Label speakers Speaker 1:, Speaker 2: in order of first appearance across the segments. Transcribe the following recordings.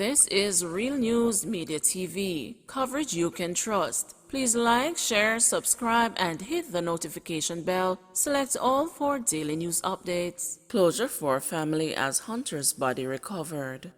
Speaker 1: This is Real News Media TV, coverage you can trust. Please like, share, subscribe, and hit the notification bell. Select all for daily news updates. Closure for family as Hunter's body recovered.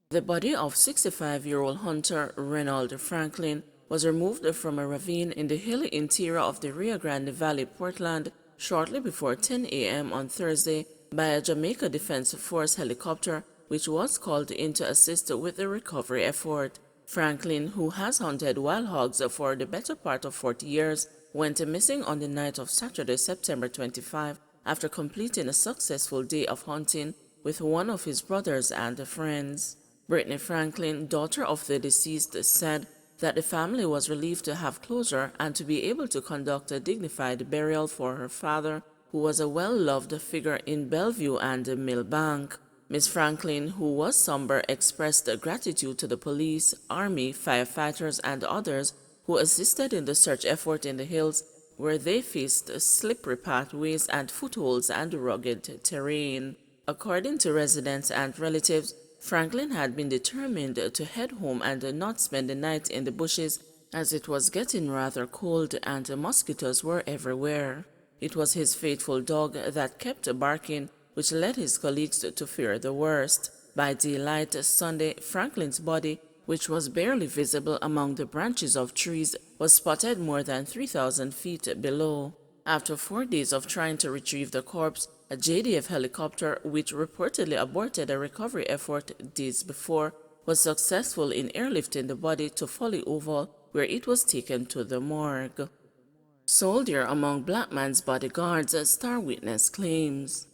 Speaker 1: The body of 65-year-old Hunter Reynold Franklin was removed from a ravine in the hilly interior of the Rio Grande Valley, Portland, shortly before 10 a.m. on Thursday by a Jamaica Defense Force helicopter, which was called in to assist with the recovery effort. Franklin, who has hunted wild hogs for the better part of 40 years, went missing on the night of Saturday, September 25, after completing a successful day of hunting with one of his brothers and friends. Brittany Franklin, daughter of the deceased, said that the family was relieved to have closure and to be able to conduct a dignified burial for her father, who was a well-loved figure in Bellevue and Millbank. Ms. Franklin, who was somber, expressed gratitude to the police, army, firefighters, and others who assisted in the search effort in the hills, where they faced slippery pathways and footholds and rugged terrain. According to residents and relatives, Franklin had been determined to head home and not spend the night in the bushes, as it was getting rather cold and mosquitoes were everywhere. It was his faithful dog that kept barking, which led his colleagues to fear the worst. By daylight Sunday, Franklin's body, which was barely visible among the branches of trees, was spotted more than 3,000 feet below. After 4 days of trying to retrieve the corpse, a JDF helicopter, which reportedly aborted a recovery effort days before, was successful in airlifting the body to Folly Oval, where it was taken to the morgue. Soldier among black man's bodyguards, star witness claims.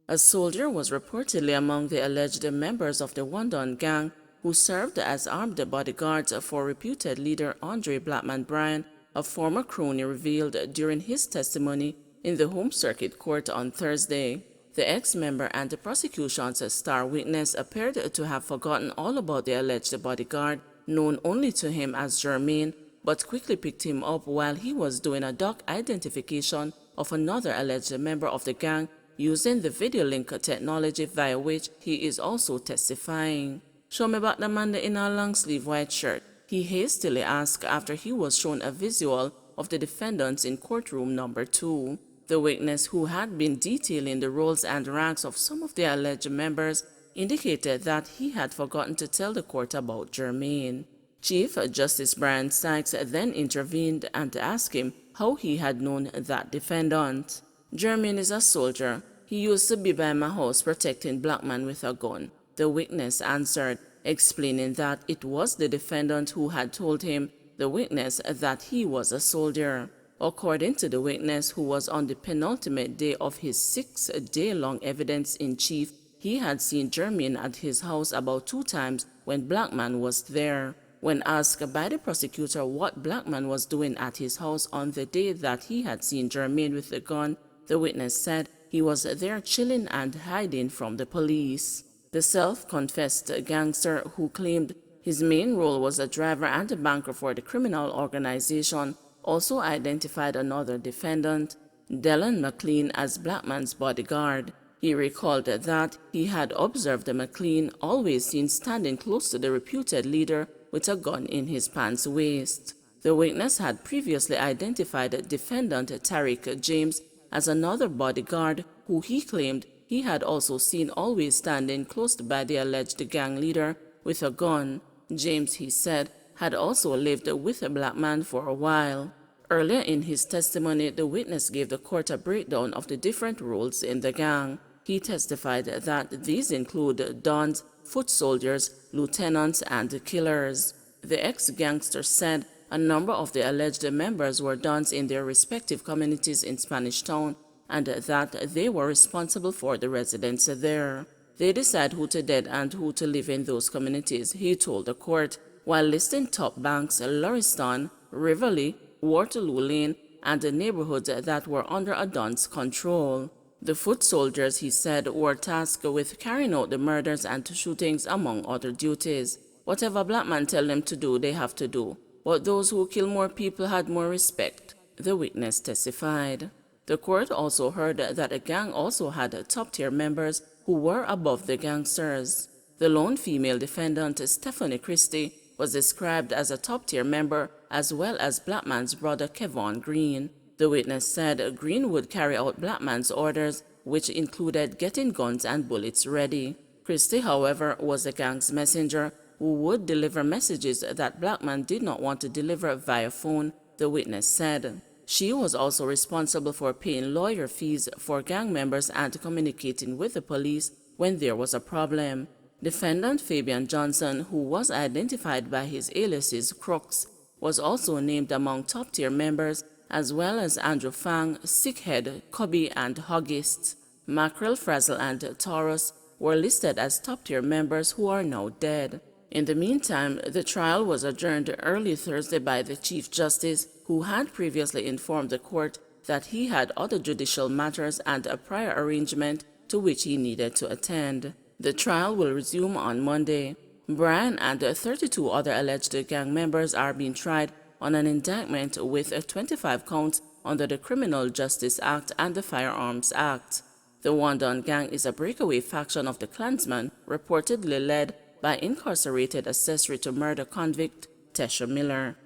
Speaker 1: A soldier was reportedly among the alleged members of the Wandon gang who served as armed bodyguards for reputed leader Andre Blackman Bryan, a former crony, revealed during his testimony in the Home Circuit Court on Thursday. The ex-member and the prosecution's star witness appeared to have forgotten all about the alleged bodyguard, known only to him as Jermaine, but quickly picked him up while he was doing a doc identification of another alleged member of the gang using the video link technology via which he is also testifying. "Show me back the man in a long-sleeve white shirt," he hastily asked after he was shown a visual of the defendants in courtroom number 2. The witness, who had been detailing the roles and ranks of some of the alleged members, indicated that he had forgotten to tell the court about Jermaine. Chief Justice Brian Sykes then intervened and asked him how he had known that defendant. "Jermaine is a soldier. He used to be by my house protecting black man with a gun," the witness answered, explaining that it was the defendant who had told him, the witness, that he was a soldier. According to the witness, who was on the penultimate day of his 6-day-long evidence in chief, he had seen Jermaine at his house about 2 times when Blackman was there. When asked by the prosecutor what Blackman was doing at his house on the day that he had seen Jermaine with the gun, the witness said he was there chilling and hiding from the police. The self-confessed gangster, who claimed his main role was a driver and a banker for the criminal organization, also identified another defendant, Dylan McLean, as Blackman's bodyguard. He recalled that he had observed McLean always seen standing close to the reputed leader with a gun in his pants waist. The witness had previously identified defendant Tariq James as another bodyguard who he claimed he had also seen always standing close by the alleged gang leader with a gun. James, he said, had also lived with a black man for a while. Earlier in his testimony, the witness gave the court a breakdown of the different roles in the gang. He testified that these include dons, foot soldiers, lieutenants, and killers. The ex-gangster said a number of the alleged members were dons in their respective communities in Spanish Town, and that they were responsible for the residents there. They decide who to dead and who to live in those communities, he told the court, while listing Top Banks, Lauriston, Rivoli, Waterloo Lane, and the neighborhoods that were under a don's control. The foot soldiers, he said, were tasked with carrying out the murders and shootings, among other duties. Whatever black man tell them to do, they have to do. But those who kill more people had more respect, the witness testified. The court also heard that the gang also had top-tier members who were above the gangsters. The lone female defendant, Stephanie Christie, was described as a top-tier member as well as Blackman's brother Kevon Green. The witness said Green would carry out Blackman's orders, which included getting guns and bullets ready. Christie, however, was the gang's messenger who would deliver messages that Blackman did not want to deliver via phone, the witness said. She was also responsible for paying lawyer fees for gang members and communicating with the police when there was a problem. Defendant Fabian Johnson, who was identified by his aliases Crooks, was also named among top-tier members, as well as Andrew Fang, Sickhead, Cubby, and Huggist. Mackerel, Frazzle, and Taurus were listed as top-tier members who are now dead. In the meantime, the trial was adjourned early Thursday by the Chief Justice, who had previously informed the court that he had other judicial matters and a prior arrangement to which he needed to attend. The trial will resume on Monday. Brian and 32 other alleged gang members are being tried on an indictment with 25 counts under the Criminal Justice Act and the Firearms Act. The Wandon gang is a breakaway faction of the Klansmen, reportedly led by incarcerated accessory to murder convict Tesha Miller.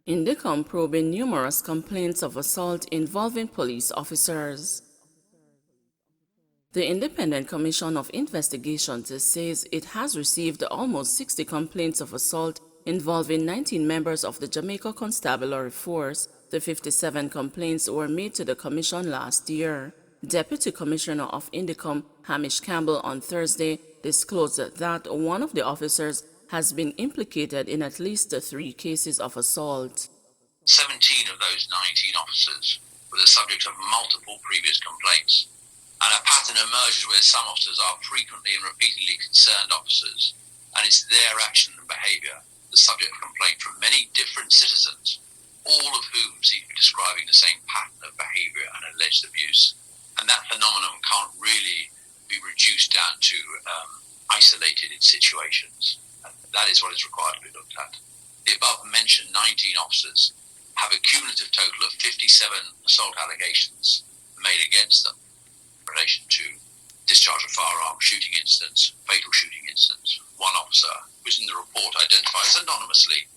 Speaker 1: Indicom probing numerous complaints of assault involving police officers. The Independent Commission of Investigations says it has received almost 60 complaints of assault involving 19 members of the Jamaica Constabulary Force. The 57 complaints were made to the commission last year. Deputy Commissioner of Indicom, Hamish Campbell, on Thursday disclosed that one of the officers has been implicated in at least 3 cases of assault.
Speaker 2: 17 of those 19 officers were the subject of multiple previous complaints, and a pattern emerges where some officers are frequently and repeatedly concerned officers, and it's their action and behaviour the subject of complaint from many different citizens, all of whom seem to be describing the same pattern of behaviour and alleged abuse. And that phenomenon can't really be reduced down to isolated situations. And that is what is required to be looked at. The above-mentioned 19 officers have a cumulative total of 57 assault allegations made against them in relation to discharge of firearm, shooting incidents, fatal shooting incidents. One officer, who is in the report identified as anonymously,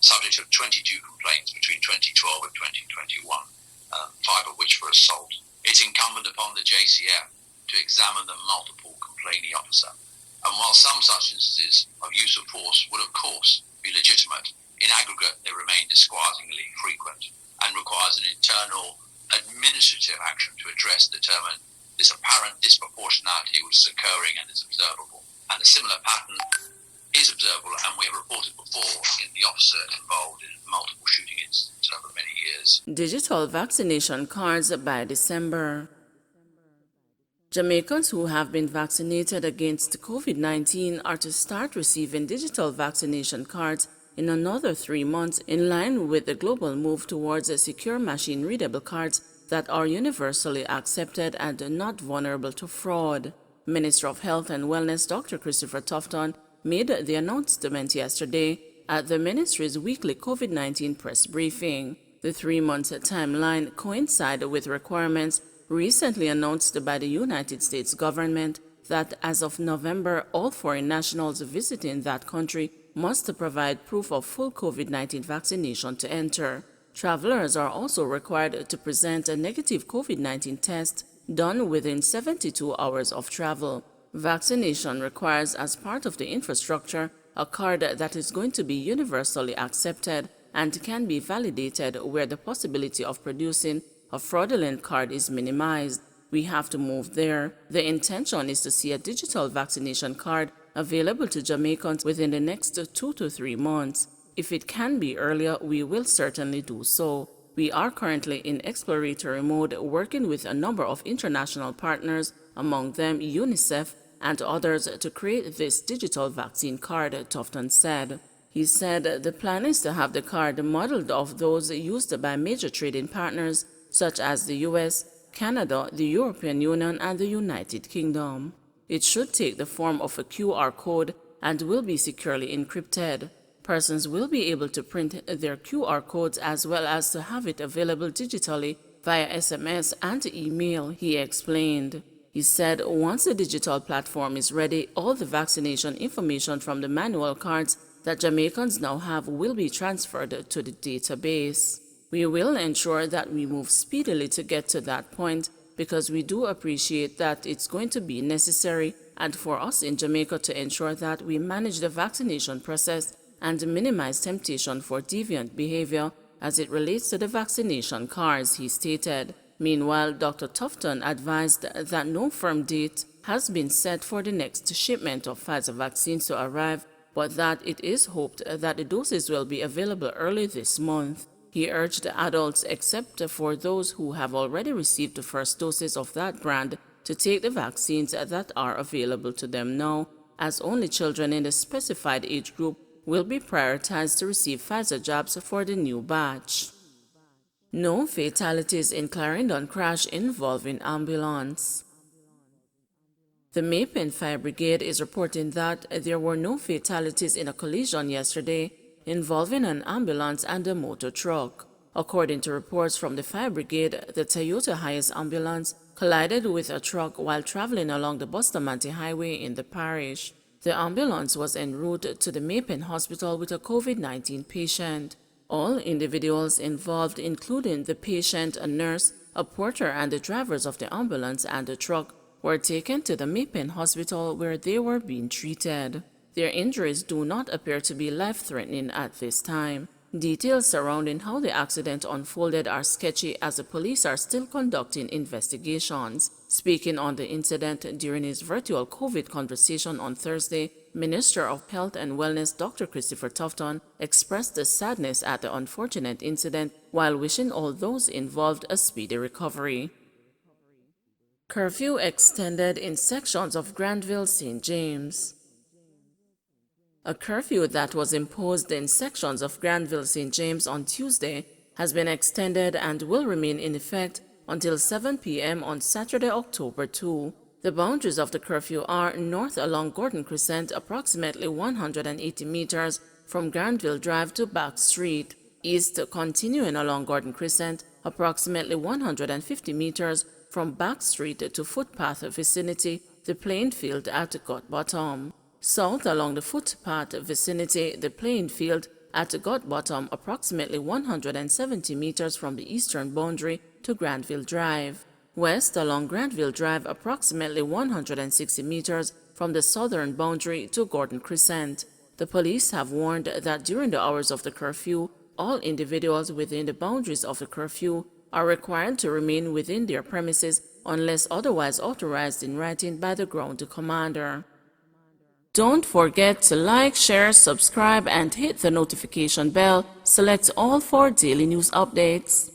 Speaker 2: subject of 22 complaints between 2012 and 2021, 5 of which for assault. It's incumbent upon the JCF to examine the multiple complaining officer. And while some such instances of use of force would of course be legitimate, in aggregate they remain disquietingly frequent and requires an internal administrative action to determine this apparent disproportionality which is occurring and is observable. And a similar pattern is observable, and we have reported before in the officer involved in multiple shooting incidents over many years.
Speaker 1: Digital vaccination cards by December. Jamaicans who have been vaccinated against COVID-19 are to start receiving digital vaccination cards in another 3 months, in line with the global move towards secure machine-readable cards that are universally accepted and not vulnerable to fraud. Minister of Health and Wellness Dr. Christopher Tufton made the announcement yesterday at the ministry's weekly COVID-19 press briefing. The 3-month timeline coincided with requirements recently announced by the United States government that as of November, all foreign nationals visiting that country must provide proof of full COVID-19 vaccination to enter. Travelers are also required to present a negative COVID-19 test done within 72 hours of travel. Vaccination requires, as part of the infrastructure, a card that is going to be universally accepted and can be validated where the possibility of producing a fraudulent card is minimized. We have to move there. The intention is to see a digital vaccination card available to Jamaicans within the next 2 to 3 months. If it can be earlier, we will certainly do so. We are currently in exploratory mode, working with a number of international partners, among them UNICEF and others, to create this digital vaccine card, Tufton said. He said the plan is to have the card modeled off those used by major trading partners such as the US, Canada, the European Union, and the United Kingdom. It should take the form of a QR code and will be securely encrypted. Persons will be able to print their QR codes as well as to have it available digitally via SMS and email, he explained. He said once the digital platform is ready, all the vaccination information from the manual cards that Jamaicans now have will be transferred to the database. We will ensure that we move speedily to get to that point because we do appreciate that it's going to be necessary and for us in Jamaica to ensure that we manage the vaccination process and minimize temptation for deviant behavior as it relates to the vaccination cards, he stated. Meanwhile, Dr. Tufton advised that no firm date has been set for the next shipment of Pfizer vaccines to arrive, but that it is hoped that the doses will be available early this month. He urged adults, except for those who have already received the first doses of that brand, to take the vaccines that are available to them now, as only children in the specified age group will be prioritized to receive Pfizer jabs for the new batch. No fatalities in Clarendon crash involving ambulance. The Maypen Fire Brigade is reporting that there were no fatalities in a collision yesterday involving an ambulance and a motor truck. According to reports from the fire brigade, the Toyota Hiace ambulance collided with a truck while traveling along the Bustamante Highway in the parish. The ambulance was en route to the Maypen Hospital with a COVID-19 patient. All individuals involved, including the patient, a nurse, a porter, and the drivers of the ambulance and the truck, were taken to the Maypen Hospital where they were being treated. Their injuries do not appear to be life-threatening at this time. Details surrounding how the accident unfolded are sketchy as the police are still conducting investigations. Speaking on the incident during his virtual COVID conversation on Thursday, Minister of Health and Wellness Dr. Christopher Tufton expressed the sadness at the unfortunate incident while wishing all those involved a speedy recovery. Curfew extended in sections of Granville St. James. A curfew that was imposed in sections of Granville St. James on Tuesday has been extended and will remain in effect until 7 p.m. on Saturday, October 2. The boundaries of the curfew are north along Gordon Crescent, approximately 180 meters from Granville Drive to Back Street, east continuing along Gordon Crescent, approximately 150 meters from Back Street to footpath vicinity, the playing field at Gut Bottom. South along the footpath vicinity, the playing field at Gut Bottom, approximately 170 meters from the eastern boundary to Granville Drive. West along Granville Drive, approximately 160 meters from the southern boundary to Gordon Crescent. The police have warned that during the hours of the curfew, all individuals within the boundaries of the curfew are required to remain within their premises unless otherwise authorized in writing by the ground commander. Don't forget to like, share, subscribe, and hit the notification bell. Select all for daily news updates.